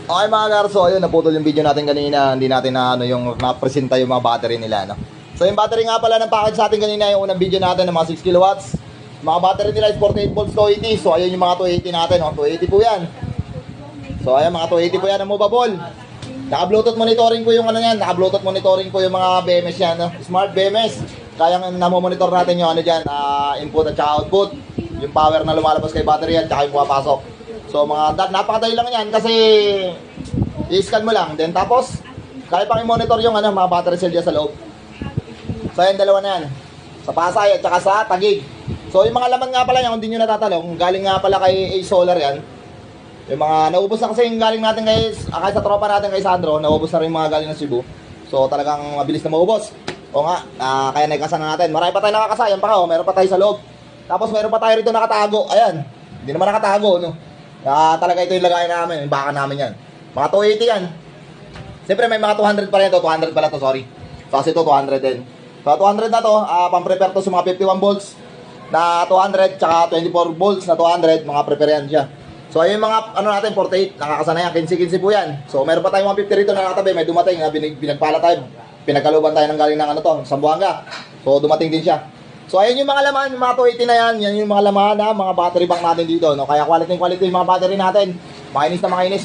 Okay mga garso, ayun, naputol yung video natin kanina. Hindi natin na ano, yung na-presenta yung mga battery nila, no? So yung battery nga pala ng package natin kanina, yung unang video natin ng mga 6 kilowatts. Mga battery nila is 48 volts 280. So ayun yung mga 280 natin, no? 280 po yan. So ayun, mga 280 po yan ang movable. Naka-Bluetooth monitoring po yung ano yan. Naka-Bluetooth monitoring po yung mga BMS yan, no? Smart BMS. Kaya namomonitor natin yung ano dyan, input at saka output. Yung power na lumalabas kay battery at saka yung pumapasok. So mga napakadali lang yan kasi i-scan mo lang. Then tapos, kaya pang i-monitor yung ano, mga battery cell dyan sa loob. So yan, dalawa na yan. Sa Pasay at saka sa Taguig. So yung mga laman nga pala yan, kung di nyo natatanong, galing nga pala kay A Solar yan. Yung mga naubos na kasi yung galing natin kay sa tropa natin kay Sandro, naubos na rin yung mga galing ng Cebu. So talagang mabilis na maubos. O nga, kaya naikasa na natin. Marami pa tayo nakakasa, yan pa meron pa tayo sa loob. Tapos meron pa tayo rito nakatago. Ayan, hindi naman nakatago, no? Talaga ito yung lagay namin, yung baka namin yan. Mga 280 yan. Siyempre may mga 200 pa rin ito, 200 pala to, sorry. So kasi ito 200 din. So 200 na to, pang-prepare to sa mga 51 volts na 200, tsaka 24 volts na 200, mga prepare yan siya. So ayun mga ano natin, 48, nakakasana yan, 15-15 po yan. So meron pa tayong 150 rito na nakatabi, may dumating, binagpala tayo. Pinagkaluban tayo ng galing ng ano to, Sambuanga. So dumating din siya. So ayun yung mga laman, yung mga 280 na yan yung mga laman na mga battery bank natin dito, no? Kaya quality yung mga battery natin. Makinis na makinis.